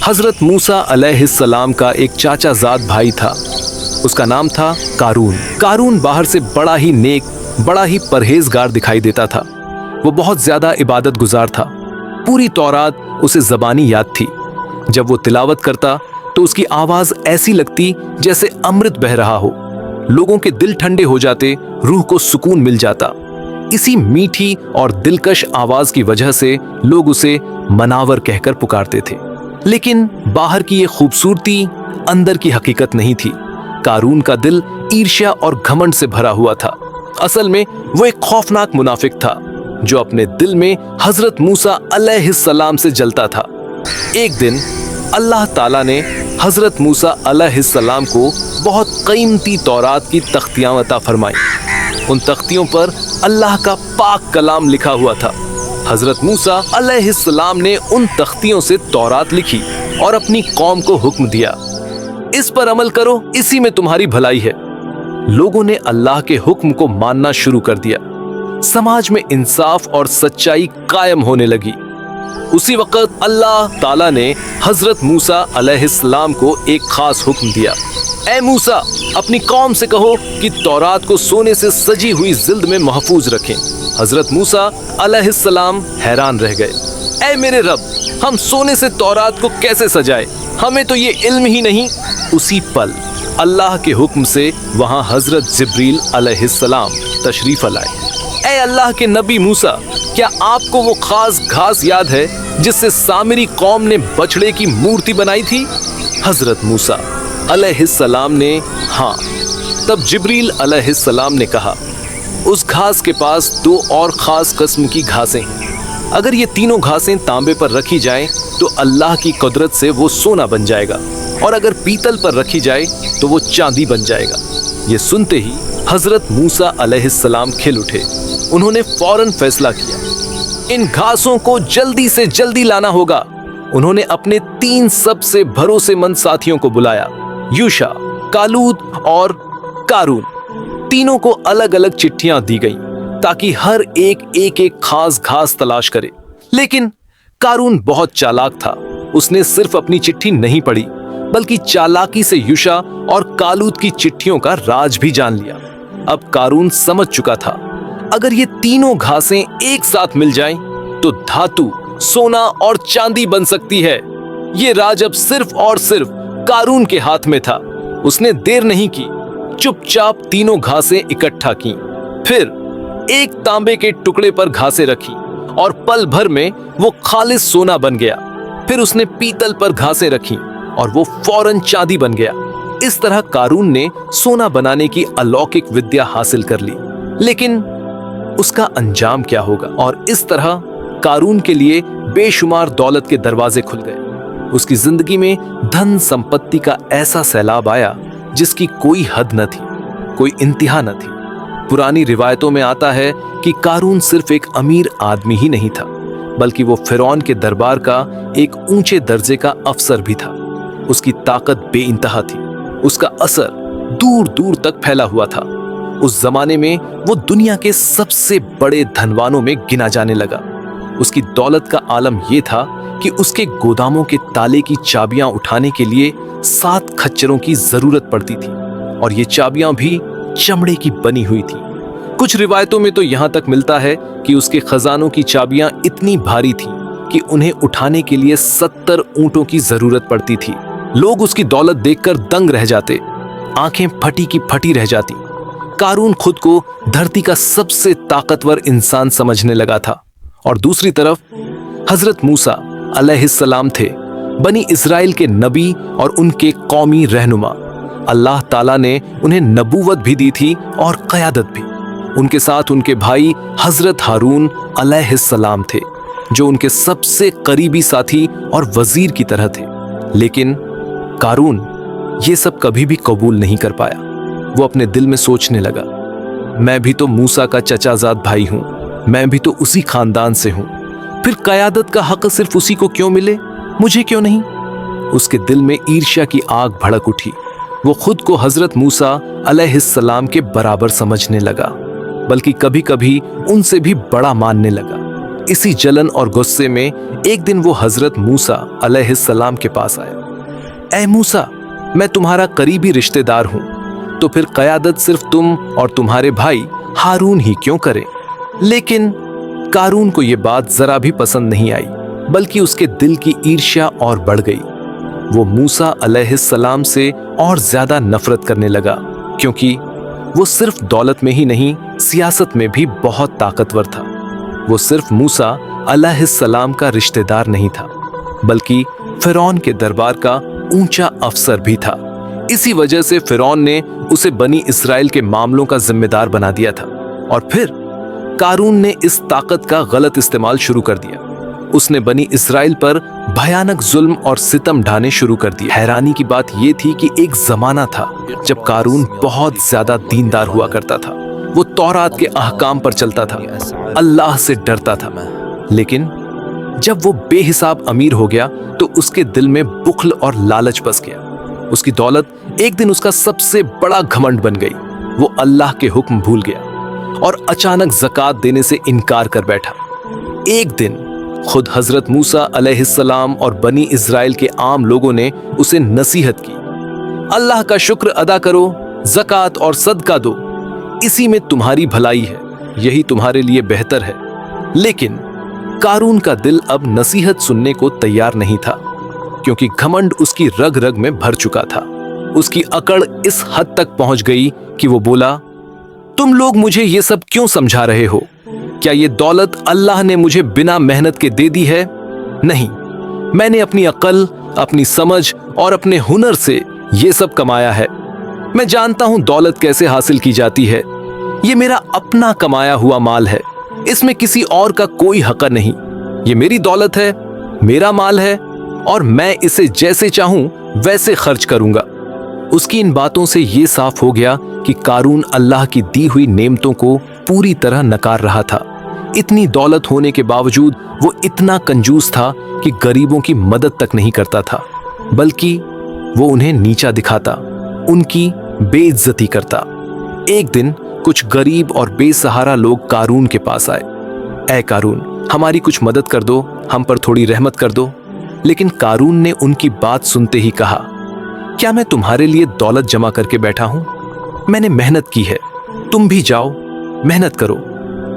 हजरत मूसा अलैहिस्सलाम का एक चाचाजाद भाई था। उसका नाम था कारून। कारून बाहर से बड़ा ही नेक, बड़ा ही परहेजगार दिखाई देता था। वो बहुत ज्यादा इबादत गुजार था। पूरी तौरात उसे ज़बानी याद थी। जब वो तिलावत करता तो उसकी आवाज ऐसी लगती जैसे अमृत बह रहा हो। लोगों के दिल ठंडे हो जाते, रूह को सुकून मिल जाता। इसी मीठी और दिलकश आवाज की वजह से लोग उसे मनावर कहकर पुकारते थे। लेकिन बाहर की ये खूबसूरती अंदर की हकीकत नहीं थी। कारून का दिल ईर्ष्या और घमंड से भरा हुआ था। असल में वो एक खौफनाक मुनाफिक था जो अपने दिल में हजरत मूसा अलैहिस्सलाम से जलता था। एक दिन अल्लाह ताला ने हजरत मूसा अलैहिस्सलाम को बहुत कीमती तौरात की तख्तियां अता फरमाई। उन तख्तियों पर अल्लाह का पाक कलाम लिखा हुआ था। हजरत मूसा अलैहिस्सलाम ने उन तख्तियों से तौरात लिखी और अपनी कौम को हुक्म दिया, इस पर अमल करो, इसी में तुम्हारी भलाई है। लोगों ने अल्लाह के हुक्म को मानना शुरू कर दिया। समाज में इंसाफ और सच्चाई कायम होने लगी। उसी वक्त अल्लाह ताला ने हजरत मूसा अलैहिस्सलाम को एक खास हुक्म दिया, ऐ मूसा, अपनी कौम से कहो कि तौरात को सोने से सजी हुई जिल्द में महफूज रखें। हजरत मूसा अलैहिस्सलाम हैरान रह गए, ऐ मेरे रब, हम सोने से तौरात को कैसे सजाए, हमें तो ये इल्म ही नहीं। उसी पल अल्लाह के हुक्म से वहां हजरत जिब्रील अलैहिस्सलाम तशरीफ लाए। ऐ अल्लाह के नबी मूसा, क्या आपको वो खास घास याद है जिससे सामरी कौम ने बछड़े की मूर्ति बनाई थी? हजरत मूसा अलैहिस्सलाम ने हाँ। तब जिब्रील अलैहिस्सलाम ने कहा, उस घास के पास दो और खास किस्म की घासें हैं। अगर ये तीनों घासें तांबे पर रखी जाएं तो अल्लाह की कुदरत से वो सोना बन जाएगा, और अगर पीतल पर रखी जाए तो वो चांदी बन जाएगा। ये सुनते ही हजरत मूसा अलैहिस्सलाम खिल उठे। उन्होंने फौरन फैसला किया, इन घासों को जल्दी से जल्दी लाना होगा। उन्होंने अपने 3 सबसे भरोसेमंद साथियों को बुलाया, यूशा, कालूद और कारून। तीनों को अलग अलग चिट्ठियां दी गईं ताकि हर एक खास घास तलाश करे। लेकिन कारून बहुत चालाक था। उसने सिर्फ अपनी चिट्ठी नहीं पढ़ी, बल्कि चालाकी से यूशा और कालूद की चिट्ठियों का राज भी जान लिया। अब कारून समझ चुका था, अगर ये तीनों घासें एक साथ मिल जाएं, तो धातु, सोना और चांदी बन सकती है। ये राज अब सिर्फ और सिर्फ कारून के हाथ में था। उसने देर नहीं की, चुपचाप तीनों घासें इकट्ठा की, फिर एक तांबे के टुकड़े पर घासें रखी और पल भर में वो खालिस सोना बन गया। फिर उसने पीतल पर घासें रखी और वो फौरन चांदी बन गया। इस तरह कारून ने सोना बनाने की अलौकिक विद्या हासिल कर ली। लेकिन उसका अंजाम क्या होगा? और इस तरह कारून के लिए बेशुमार दौलत के दरवाजे खुल गए। उसकी जिंदगी में धन संपत्ति का ऐसा सैलाब आया जिसकी कोई हद न थी, कोई इंतहा न थी। पुरानी रिवायतों में आता है कि कारून सिर्फ एक अमीर आदमी ही नहीं था, बल्कि वो फिरौन के दरबार का एक ऊंचे दर्जे का अफसर भी था। उसकी ताकत बेइंतहा थी। उसका असर दूर दूर तक फैला हुआ था। उस जमाने में वो दुनिया के सबसे बड़े धनवानों में गिना जाने लगा। उसकी दौलत का आलम यह था कि उसके गोदामों के ताले की चाबियां उठाने के लिए 7 खच्चरों की जरूरत पड़ती थी, और ये चाबियां भी चमड़े की बनी हुई थी। कुछ रिवायतों में तो यहां तक मिलता है कि उसके खजानों की चाबियां इतनी भारी थी कि उन्हें उठाने के लिए 70 ऊंटों की जरूरत पड़ती थी। लोग उसकी दौलत देखकर दंग रह जाते, आंखें फटी की फटी रह जाती। कारून खुद को धरती का सबसे ताकतवर इंसान समझने लगा था, और दूसरी तरफ हजरत मूसा अलैहिस्सलाम थे, बनी इस्राइल के नबी और उनके कौमी रहनुमा। अल्लाह ताला ने उन्हें नबूवत भी दी थी और क़यादत भी। उनके साथ उनके भाई हजरत हारून अलैहिस्सलाम थे, जो उनके सबसे करीबी साथी और वजीर की तरह थे। लेकिन कारून ये सब कभी भी कबूल नहीं कर पाया। वो अपने दिल में सोचने लगा, मैं भी तो मूसा का चचाजाद भाई हूं, मैं भी तो उसी खानदान से हूं, फिर क़यादत का हक सिर्फ उसी को क्यों मिले, मुझे क्यों नहीं? उसके दिल में ईर्ष्या की आग भड़क उठी। वो खुद को हजरत मूसा अलैहिस्सलाम के बराबर समझने लगा, बल्कि कभी कभी उनसे भी बड़ा मानने लगा। इसी जलन और गुस्से में एक दिन वो हजरत मूसा अलैहिस्सलाम के पास आया। ऐ मूसा, मैं तुम्हारा करीबी रिश्तेदार हूं, तो फिर क़यादत सिर्फ तुम और तुम्हारे भाई हारून ही क्यों करें? लेकिन कारून को ये बात जरा भी पसंद नहीं आई, बल्कि उसके दिल की ईर्ष्या और बढ़ गई। वो मूसा अलैहिस्सलाम से और ज्यादा नफरत करने लगा, क्योंकि वो सिर्फ दौलत में ही नहीं, सियासत में भी बहुत ताकतवर था। वो सिर्फ मूसा अलैहिस्सलाम का रिश्तेदार नहीं था, बल्कि फिरौन के दरबार का ऊंचा अफसर भी था। इसी वजह से फिरौन ने उसे बनी इस्राएल के मामलों का जिम्मेदार बना दिया था। और फिर कारून ने इस ताकत का गलत इस्तेमाल शुरू कर दिया। उसने बनी इस्राएल पर भयानक जुल्म और सितम ढाने शुरू कर दिए। हैरानी की बात यह थी कि एक जमाना था जब कारून बहुत ज्यादा दीनदार हुआ करता था। वो तौरात के अहकाम पर चलता था, अल्लाह से डरता था। लेकिन जब वो बेहिसाब अमीर हो गया तो उसके दिल में बुख्ल और लालच बस गया। उसकी दौलत एक दिन उसका सबसे बड़ा घमंड बन गई। वो अल्लाह के हुक्म भूल गया और अचानक ज़कात देने से इनकार कर बैठा। एक दिन खुद हजरत मूसा अलैहिस्सलाम और बनी इस्राएल के आम लोगों ने उसे नसीहत की, अल्लाह का शुक्र अदा करो, ज़कात और सदका दो, इसी में तुम्हारी भलाई है, यही तुम्हारे लिए बेहतर है। लेकिन कारून का दिल अब नसीहत सुनने को तैयार नहीं था, क्योंकि घमंड उसकी रग रग में भर चुका था। उसकी अकड़ इस हद तक पहुंच गई कि वो बोला, तुम लोग मुझे ये सब क्यों समझा रहे हो? क्या ये दौलत अल्लाह ने मुझे बिना मेहनत के दे दी है? नहीं, मैंने अपनी अकल, अपनी समझ और अपने हुनर से ये सब कमाया है। मैं जानता हूं दौलत कैसे हासिल की जाती है। ये मेरा अपना कमाया हुआ माल है, इसमें किसी और का कोई हक नहीं। ये मेरी दौलत है, मेरा माल है, और मैं इसे जैसे चाहूं वैसे खर्च करूंगा। उसकी इन बातों से ये साफ हो गया कि कारून अल्लाह की दी हुई नेमतों को पूरी तरह नकार रहा था। इतनी दौलत होने के बावजूद वो इतना कंजूस था कि गरीबों की मदद तक नहीं करता था, बल्कि वो उन्हें नीचा दिखाता, उनकी बेइज्जती करता। एक दिन कुछ गरीब और बेसहारा लोग कारून के पास आए। ऐ कारून, हमारी कुछ मदद कर दो, हम पर थोड़ी रहमत कर दो। लेकिन कारून ने उनकी बात सुनते ही कहा, क्या मैं तुम्हारे लिए दौलत जमा करके बैठा हूं? मैंने मेहनत की है, तुम भी जाओ मेहनत करो।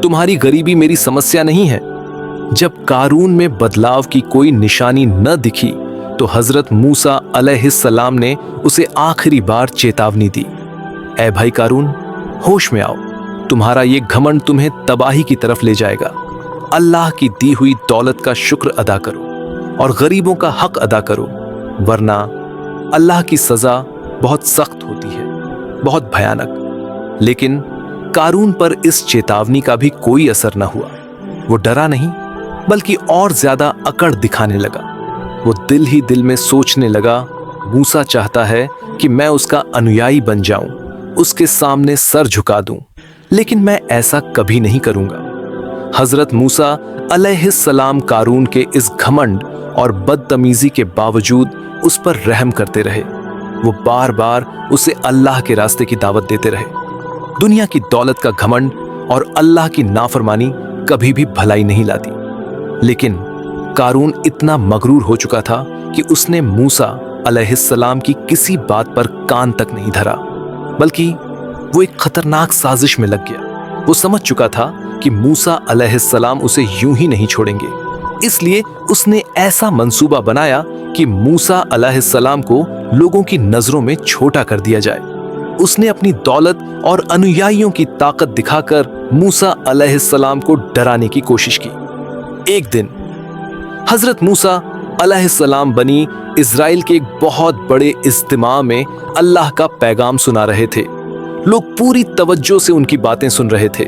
तुम्हारी गरीबी मेरी समस्या नहीं है। जब कारून में बदलाव की कोई निशानी न दिखी तो हजरत मूसा अलैहिस्सलाम ने उसे आखिरी बार चेतावनी दी, ऐ भाई कारून, होश में आओ, तुम्हारा ये घमंड तुम्हें तबाही की तरफ ले जाएगा। अल्लाह की दी हुई दौलत का शुक्र अदा करो और गरीबों का हक अदा करो, वरना अल्लाह की सजा बहुत सख्त होती है, बहुत भयानक। लेकिन कारून पर इस चेतावनी का भी कोई असर न हुआ। वो डरा नहीं, बल्कि और ज्यादा अकड़ दिखाने लगा। वो दिल ही दिल में सोचने लगा, मूसा चाहता है कि मैं उसका अनुयायी बन जाऊं, उसके सामने सर झुका दूं, लेकिन मैं ऐसा कभी नहीं करूंगा। हजरत मूसा अलैहिस्सलाम कारून के इस घमंड और बदतमीजी के बावजूद उस पर रहम करते रहे। वो बार बार उसे अल्लाह के रास्ते की दावत देते रहे। दुनिया की दौलत का घमंड और अल्लाह की नाफरमानी कभी भी भलाई नहीं लाती। लेकिन कारून इतना मगरूर हो चुका था कि उसने मूसा अलैहिस्सलाम की किसी बात पर कान तक नहीं धरा, बल्कि वो एक खतरनाक साजिश में लग गया। वो समझ चुका था कि मूसा अलैहिस्सलाम उसे यूं ही नहीं छोड़ेंगे, इसलिए उसने ऐसा मंसूबा बनाया कि मूसा अलैहिस्सलाम को लोगों की नजरों में छोटा कर दिया जाए। उसने अपनी दौलत और अनुयायियों की ताकत दिखाकर मूसा अलैहिस्सलाम को डराने की कोशिश की। एक दिन हजरत मूसा अलैहिस्सलाम बनी इस्राएल के एक बहुत बड़े इज्तिमा में अल्लाह का पैगाम सुना रहे थे। लोग पूरी तवज्जो से उनकी बातें सुन रहे थे।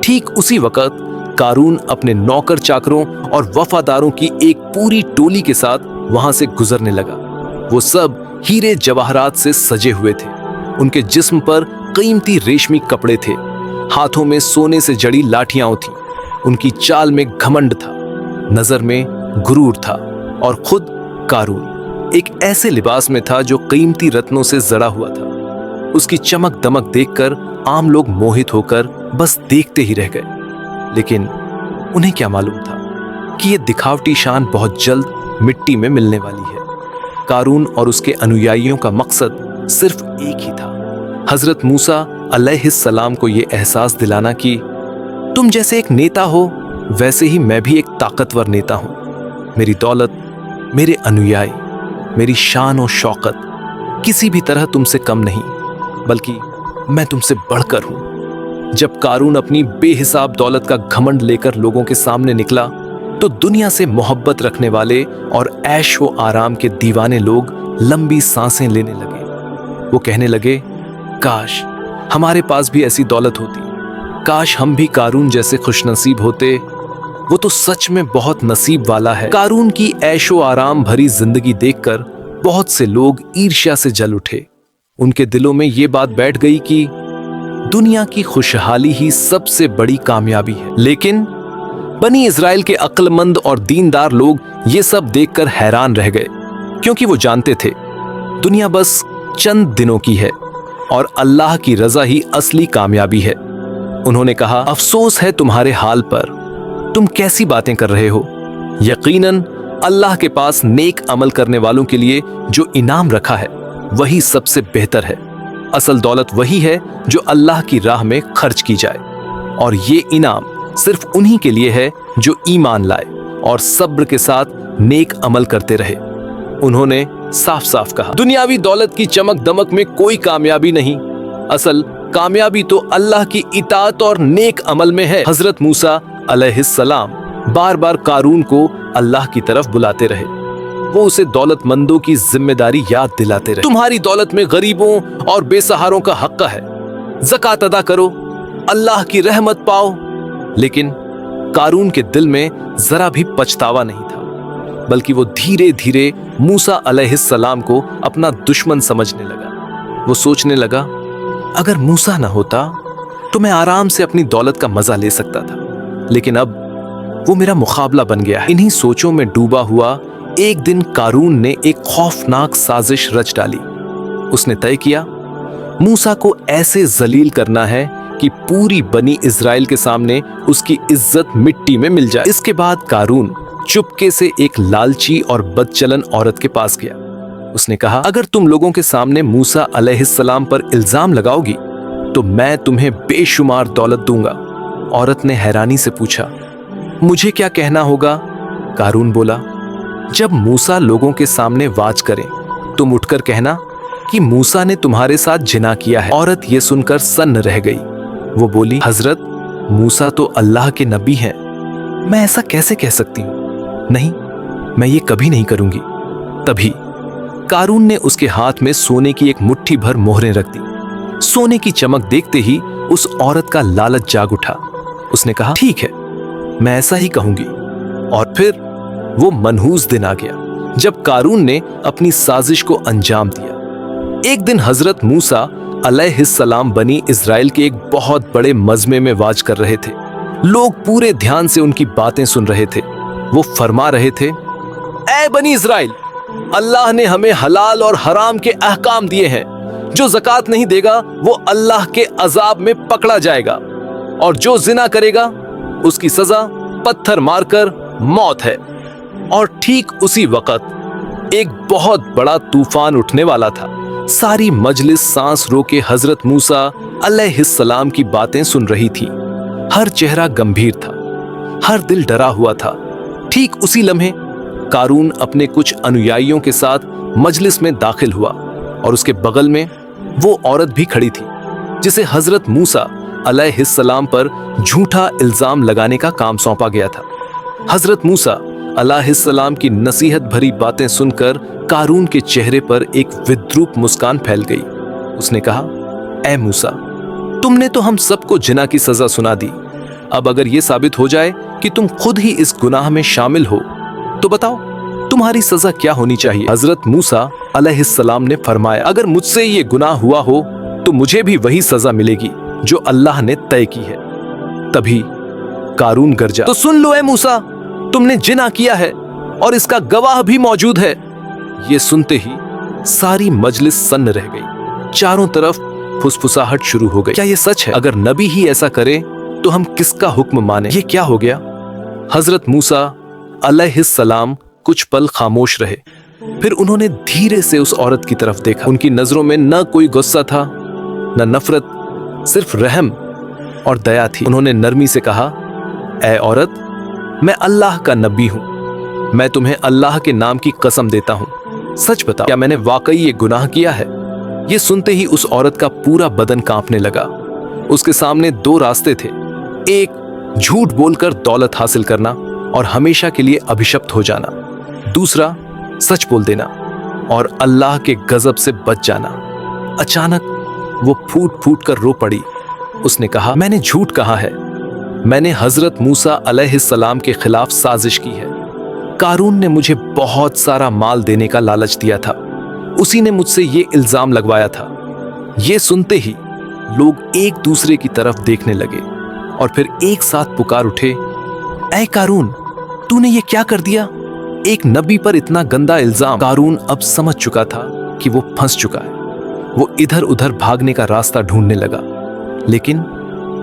ठीक उसी वक्त कारून अपने नौकर चाकरों और वफादारों की एक पूरी टोली के साथ वहां से गुजरने लगा। वो सब हीरे जवाहरात से सजे हुए थे। उनके जिस्म पर कीमती रेशमी कपड़े थे, हाथों में सोने से जड़ी लाठियां थीं। उनकी चाल में घमंड था, नजर में गुरूर था, और खुद कारून एक ऐसे लिबास में था जो कीमती रत्नों से जड़ा हुआ था। उसकी चमक दमक देखकर आम लोग मोहित होकर बस देखते ही रह गए। लेकिन उन्हें क्या मालूम था कि ये दिखावटी शान बहुत जल्द मिट्टी में मिलने वाली है। कारून और उसके अनुयायियों का मकसद सिर्फ एक ही था, हजरत मूसा अलैहिस्सलाम को ये एहसास दिलाना कि तुम जैसे एक नेता हो वैसे ही मैं भी एक ताकतवर नेता हूं। मेरी दौलत, मेरे अनुयायी, मेरी शान और शौकत किसी भी तरह तुमसे कम नहीं, बल्कि मैं तुमसे बढ़कर हूं। जब कारून अपनी बेहिसाब दौलत का घमंड लेकर लोगों के सामने निकला तो दुनिया से मोहब्बत रखने वाले और ऐश व आराम के दीवाने लोग लंबी सांसें लेने लगे। वो कहने लगे, काश हमारे पास भी ऐसी दौलत होती, काश हम भी कारून जैसे खुशनसीब होते। वो तो सच में बहुत नसीब वाला है। कारून की ऐशो आराम भरी जिंदगी देखकर बहुत से लोग ईर्ष्या से जल उठे। उनके दिलों में ये बात बैठ गई कि दुनिया की खुशहाली ही सबसे बड़ी कामयाबी है। लेकिन बनी इजराइल के अक्लमंद और दीनदार लोग ये सब देखकर हैरान रह गए, क्योंकि वो जानते थे दुनिया बस चंद दिनों की है और अल्लाह की रजा ही असली कामयाबी है। उन्होंने कहा, अफसोस है तुम्हारे हाल पर, तुम कैसी बातें कर रहे हो। यकीनन अल्लाह के पास नेक अमल करने वालों के लिए जो इनाम रखा है वही सबसे बेहतर है। असल दौलत वही है जो अल्लाह की राह में खर्च की जाए, और ये इनाम सिर्फ उन्हीं के लिए है जो ईमान लाए और सब्र के साथ नेक अमल करते रहे। उन्होंने साफ साफ कहा, दुनियावी दौलत की चमक दमक में कोई कामयाबी नहीं, असल कामयाबी तो अल्लाह की इताअत और नेक अमल में है। हजरत मूसा अलैहिस्सलाम बार बार कारून को अल्लाह की तरफ बुलाते रहे। वो उसे दौलतमंदों की जिम्मेदारी याद दिलाते रहे। तुम्हारी दौलत में गरीबों और बेसहारों का हक है, ज़कात अदा करो, अल्लाह की रहमत पाओ। लेकिन कारून के दिल में जरा भी पछतावा नहीं था, बल्कि वो धीरे धीरे मूसा अलैहिस्सलाम को अपना दुश्मन समझने लगा। वो सोचने लगा, अगर मूसा ना होता तो मैं आराम से अपनी दौलत का मजा ले सकता था, लेकिन अब वो मेरा मुकाबला बन गया है। इन्हीं सोचों में डूबा हुआ एक दिन कारून ने एक खौफनाक साजिश रच डाली। उसने तय किया, मूसा को ऐसे जलील करना है कि पूरी बनी इजराइल के सामने उसकी इज्जत मिट्टी में मिल जाए। इसके बाद कारून चुपके से एक लालची और बदचलन औरत के पास गया। उसने कहा, अगर तुम लोगों के सामने मूसा अलैहिस्सलाम पर इल्जाम लगाओगी तो मैं तुम्हें बेशुमार दौलत दूंगा। औरत ने हैरानी से पूछा, मुझे क्या कहना होगा? कारून बोला, जब मूसा लोगों के सामने वाज करें तुम उठकर कहना कि मूसा ने तुम्हारे साथ जिना किया है। औरत ये सुनकर सन्न रह गई। वो बोली, हजरत मूसा तो अल्लाह के नबी हैं, मैं ऐसा कैसे कह सकती हूँ? नहीं, मैं ये कभी नहीं करूंगी। तभी कारून ने उसके हाथ में सोने की एक मुट्ठी भर मोहरें रख दी। सोने की चमक देखते ही उस औरत का लालच जाग उठा। उसने कहा, ठीक है, मैं ऐसा ही कहूंगी। और फिर वो मनहूस दिन आ गया जब कारून ने अपनी साजिश को अंजाम दिया। एक दिन हजरत मूसा अलैहिस्सलाम बनी इजराइल के एक बहुत बड़े मजमे में वाज कर रहे थे। लोग पूरे ध्यान से उनकी बातें सुन रहे थे। वो फरमा रहे थे, ऐ बनी इजराइल, अल्लाह ने हमें हलाल और हराम के अहकाम दिए हैं। जो ज़कात नहीं देगा वो अल्लाह के अजाब में पकड़ा जाएगा, और जो जिना करेगा उसकी सजा पत्थर मारकर मौत है। और ठीक उसी वक्त एक बहुत बड़ा तूफान उठने वाला था। सारी मजलिस सांस रोके हजरत मूसा अलैहिस्सलाम की बातें सुन रही थी। हर चेहरा गंभीर था, हर दिल डरा हुआ था। ठीक उसी लम्हे कारून अपने कुछ अनुयायियों के साथ मजलिस में दाखिल हुआ, और उसके बगल में वो औरत भी खड़ी थी जिसे हजरत मूसा अलैहिस्सलाम पर झूठा इल्जाम लगाने का काम सौंपा गया था। हजरत मूसा अलैहिस्सलाम की नसीहत भरी बातें सुनकर कारून के चेहरे पर एक विद्रूप मुस्कान फैल गई। उसने कहा, ऐ मूसा, तुमने तो हम सबको जिना की सजा सुना दी। अब अगर ये साबित हो जाए कि तुम खुद ही इस गुनाह में शामिल हो तो बताओ तुम्हारी सजा क्या होनी चाहिए? हजरत मूसा अलैहिस्सलाम ने फरमाया, अगर मुझसे ये गुनाह हुआ हो तो मुझे भी वही सजा मिलेगी जो अल्लाह ने तय की है। तभी कारून गरजा, तो सुन लो ऐ मूसा, तुमने जिना किया है और इसका गवाह भी मौजूद है। ये सुनते ही सारी मजलिस सन्न रह गई। चारों तरफ फुसफुसाहट शुरू हो गई। क्या ये सच है? अगर नबी ही ऐसा करे तो हम किसका हुक्म माने? ये क्या हो गया? हजरत मूसा अलैहिस्सलाम कुछ पल खामोश रहे, फिर उन्होंने धीरे से उस औरत की तरफ देखा। उनकी नजरों में न कोई गुस्सा था, न नफरत, सिर्फ रहम और दया थी। उन्होंने नरमी से कहा, ऐ औरत, मैं अल्लाह का नबी हूं, मैं तुम्हें अल्लाह के नाम की कसम देता हूं, सच बताओ, क्या मैंने वाकई ये गुनाह किया है? ये सुनते ही उस औरत का पूरा बदन कांपने लगा। उसके सामने दो रास्ते थे, एक झूठ बोलकर दौलत हासिल करना और हमेशा के लिए अभिशप्त हो जाना, दूसरा सच बोल देना और अल्लाह के गजब से बच जाना। अचानक वो फूट फूट कर रो पड़ी। उसने कहा, मैंने झूठ कहा है, मैंने हजरत मूसा अलैहिस्सलाम के खिलाफ साजिश की है। कारून ने मुझे बहुत सारा माल देने का लालच दिया था, उसी ने मुझसे ये इल्जाम लगवाया था। ये सुनते ही लोग एक दूसरे की तरफ देखने लगे और फिर एक साथ पुकार उठे, ऐ कारून, तूने ये क्या कर दिया? एक नबी पर इतना गंदा इल्जाम। कारून अब समझ चुका था कि वो फंस चुका है। वो इधर उधर भागने का रास्ता ढूंढने लगा, लेकिन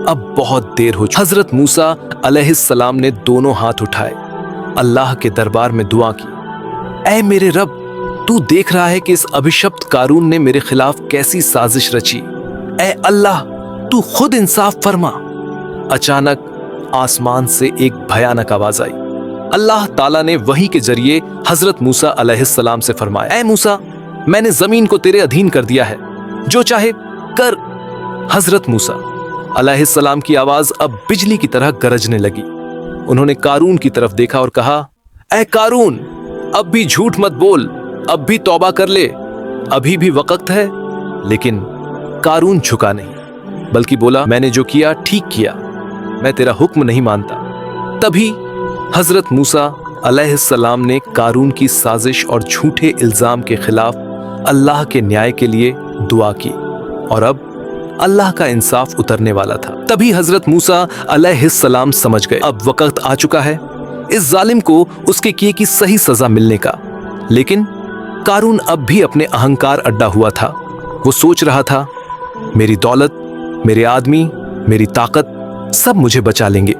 अब बहुत देर हो चुकी। हजरत मूसा अलैहिस्सलाम ने दोनों हाथ उठाए, अल्लाह के दरबार में दुआ की, ऐ मेरे रब, तू देख रहा है कि इस अभिशप्त कारून ने मेरे खिलाफ कैसी साजिश रची। ऐ अल्लाह, तू खुद इंसाफ फरमा। अचानक आसमान से एक भयानक आवाज आई। अल्लाह ताला ने वही के जरिए हजरत मूसा अलैहिस्सलाम से फरमाया, ऐ मूसा, मैंने जमीन को तेरे अधीन कर दिया है, जो चाहे कर। हजरत मूसा अलैहिस्सलाम की आवाज अब बिजली की तरह गरजने लगी। उन्होंने कारून की तरफ देखा और कहा, ऐ कारून, अब भी झूठ मत बोल, अब भी तौबा कर ले, अभी भी वक्त है। लेकिन कारून झुका नहीं, बल्कि बोला, मैंने जो किया ठीक किया, मैं तेरा हुक्म नहीं मानता। तभी हजरत मूसा अलैहिस्सलाम ने कारून की साजिश और झूठे इल्जाम के खिलाफ अल्लाह के न्याय के लिए दुआ की और अब अल्लाह का इंसाफ उतरने वाला था। तभी हजरत मूसा अलैहिस्सलाम समझ गए, अब वक्त आ चुका है इस जालिम को उसके किए की सही सजा मिलने का। लेकिन कारून अब भी अपने अहंकार अड्डा हुआ था। वो सोच रहा था, मेरी दौलत, मेरे आदमी, मेरी ताकत सब मुझे बचा लेंगे।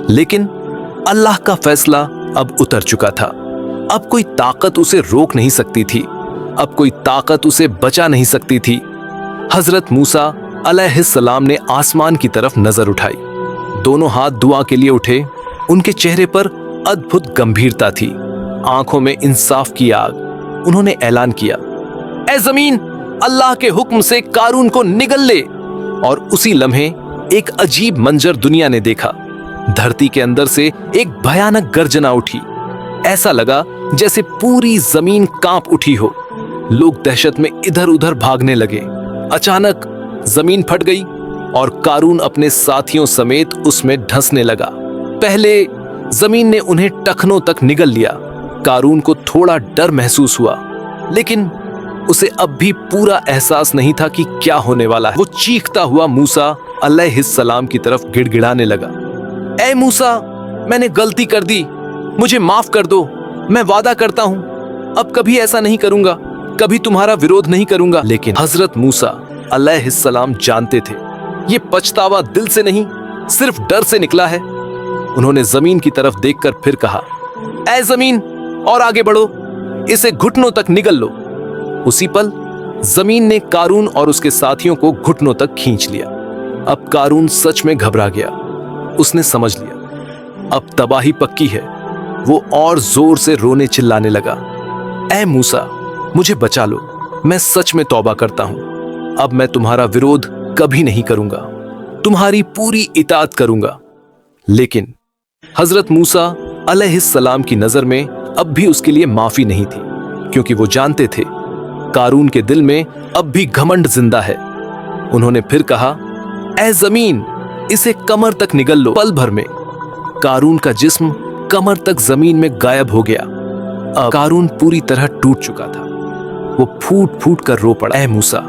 लेकिन अल्लाह का फैसला अब उतर चुका था। अब कोई ताकत उसे रोक नहीं सकती थी, अब कोई ताकत उसे बचा नहीं सकती थी। हजरत मूसा अलैहिस्सलाम ने आसमान की तरफ नजर उठाई, दोनों हाथ दुआ के लिए उठे। उनके चेहरे पर अद्भुत गंभीरता थी, आंखों में इंसाफ की आग। उन्होंने ऐलान किया, ऐ जमीन, अल्लाह के हुक्म से कारून को निगल ले। और उसी लम्हे एक अजीब मंजर दुनिया ने देखा। धरती के अंदर से एक भयानक गर्जना उठी। ऐसा लगा जैसे पूरी जमीन कांप उठी हो। लोग दहशत में इधर उधर भागने लगे। अचानक जमीन फट गई और कारून अपने साथियों समेत उसमें धंसने लगा। पहले जमीन ने उन्हें टखनों तक निगल लिया। कारून को थोड़ा डर महसूस हुआ, लेकिन उसे अब भी पूरा एहसास नहीं था कि क्या होने वाला है। वो चीखता हुआ मूसा अलैहिस्सलाम की तरफ गिड़गिड़ाने लगा, ऐ मूसा, मैंने गलती कर दी, मुझे माफ कर दो। मैं वादा करता हूं अब कभी ऐसा नहीं करूंगा, कभी तुम्हारा विरोध नहीं करूंगा। लेकिन हजरत मूसा अलैहिस्सलाम जानते थे ये पछतावा दिल से नहीं, सिर्फ डर से निकला है। उन्होंने जमीन की तरफ देखकर फिर कहा, ऐ जमीन, और आगे बढ़ो, इसे घुटनों तक निगल लो। उसी पल जमीन ने कारून और उसके साथियों को घुटनों तक खींच लिया। अब कारून सच में घबरा गया। उसने समझ लिया अब तबाही पक्की है। वो और जोर से रोने चिल्लाने लगा, ऐ मूसा, मुझे बचा लो, मैं सच में तौबा करता हूं। अब मैं तुम्हारा विरोध कभी नहीं करूंगा, तुम्हारी पूरी इताअत करूंगा। लेकिन हजरत मूसा अलैहिस्सलाम की नजर में अब भी उसके लिए माफी नहीं थी, क्योंकि वो जानते थे कारून के दिल में अब भी घमंड जिंदा है। उन्होंने फिर कहा, ऐ जमीन, इसे कमर तक निगल लो। पल भर में कारून का जिस्म कमर तक जमीन में गायब हो गया। अब कारून पूरी तरह टूट चुका था। वो फूट फूट कर रो पड़ा, ऐ मूसा,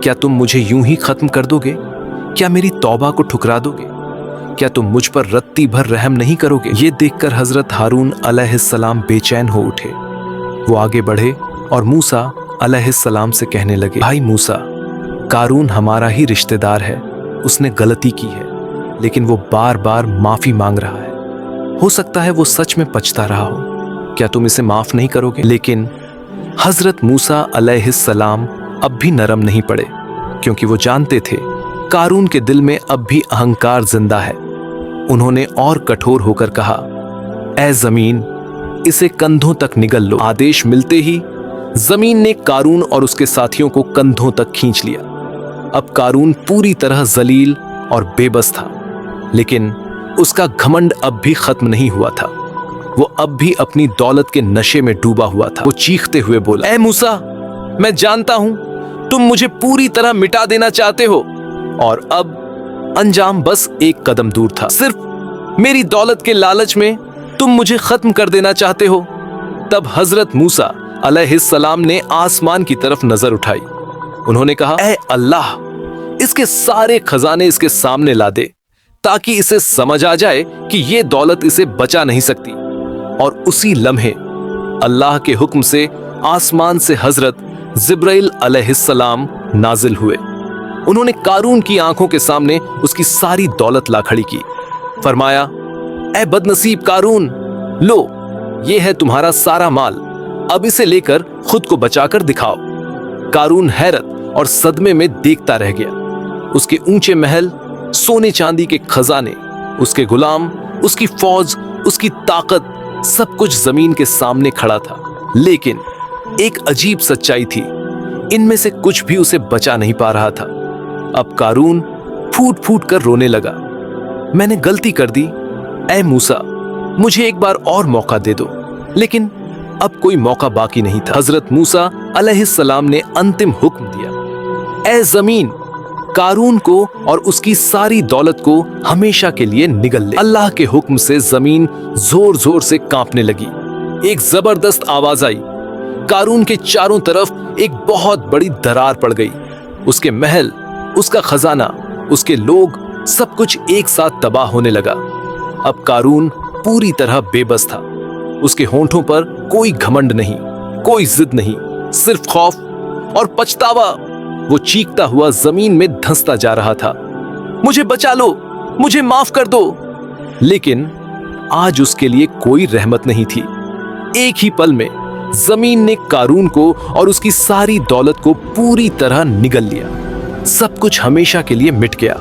क्या तुम मुझे यूं ही खत्म कर दोगे? क्या मेरी तौबा को ठुकरा दोगे? क्या तुम मुझ पर रत्ती भर रहम नहीं करोगे? ये देखकर हजरत हारून अलैहिस्सलाम बेचैन हो उठे। वो आगे बढ़े और मूसा अलैहिस्सलाम से कहने लगे, भाई मूसा, कारून हमारा ही रिश्तेदार है, उसने गलती की है, लेकिन वो बार बार माफी मांग रहा है। हो सकता है वो सच में पछता रहा हो। क्या तुम इसे माफ नहीं करोगे? लेकिन हजरत मूसा अलैहिस्सलाम अब भी नरम नहीं पड़े, क्योंकि वो जानते थे कारून के दिल में अब भी अहंकार जिंदा है। उन्होंने और कठोर होकर कहा, ऐ जमीन, इसे कंधों तक निगल लो। आदेश मिलते ही जमीन ने कारून और उसके साथियों को कंधों तक खींच लिया। अब कारून पूरी तरह जलील और बेबस था, लेकिन उसका घमंड अब भी खत्म नहीं हुआ था। वो अब भी अपनी दौलत के नशे में डूबा हुआ था। वो चीखते हुए बोला, ऐ मूसा, मैं जानता हूं तुम मुझे पूरी तरह मिटा देना चाहते हो, और अब अंजाम बस एक कदम दूर था। सिर्फ मेरी दौलत के लालच में तुम मुझे खत्म कर देना चाहते हो। तब हजरत मूसा अलैहिस्सलाम ने आसमान की तरफ नजर उठाई। उन्होंने कहा, ऐ अल्लाह, इसके सारे खजाने इसके सामने ला दे, ताकि इसे समझ आ जाए कि ये दौलत इसे बचा नहीं सकती। और उसी लम्हे अल्लाह के हुक्म से आसमान से हजरत जिब्राइल अलैहिस्सलाम नाजिल हुए। उन्होंने कारून की आंखों के सामने उसकी सारी दौलत ला खड़ी की। फरमाया, ऐ बदनसीब कारून, लो, ये है तुम्हारा सारा माल, अब इसे लेकर खुद को बचाकर दिखाओ। कारून हैरत और सदमे में देखता रह गया। उसके ऊंचे महल, सोने चांदी के खजाने, उसके गुलाम, उसकी फौज, उसकी ताकत, सब कुछ जमीन के सामने खड़ा था। लेकिन एक अजीब सच्चाई थी, इनमें से कुछ भी उसे बचा नहीं पा रहा था। अब कारून फूट फूट कर रोने लगा, मैंने गलती कर दी, ऐ मूसा, मुझे एक बार और मौका दे दो। लेकिन अब कोई मौका बाकी नहीं था। हजरत मूसा अलैहिस्सलाम ने अंतिम हुक्म दिया, ऐ जमीन, कारून को और उसकी सारी दौलत को हमेशा के लिए निगल ले। अल्लाह के हुक्म से जमीन जोर जोर से कांपने लगी। एक जबरदस्त आवाज आई। कारून के चारों तरफ एक बहुत बड़ी दरार पड़ गई। उसके महल, उसका खजाना, उसके लोग, सब कुछ एक साथ तबाह होने लगा। अब कारून पूरी तरह बेबस था। उसके होंठों पर कोई घमंड नहीं, कोई जिद नहीं, सिर्फ खौफ और पछतावा। वो चीखता हुआ जमीन में धंसता जा रहा था, मुझे बचा लो, मुझे माफ कर दो। लेकिन आज उसके लिए कोई रहमत नहीं थी। एक ही पल में जमीन ने कारून को और उसकी सारी दौलत को पूरी तरह निगल लिया। सब कुछ हमेशा के लिए मिट गया।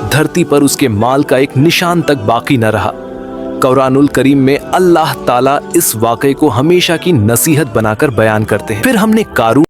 धरती पर उसके माल का एक निशान तक बाकी न रहा। कुरानुल करीम में अल्लाह ताला इस वाक़े को हमेशा की नसीहत बनाकर बयान करते हैं। फिर हमने कारून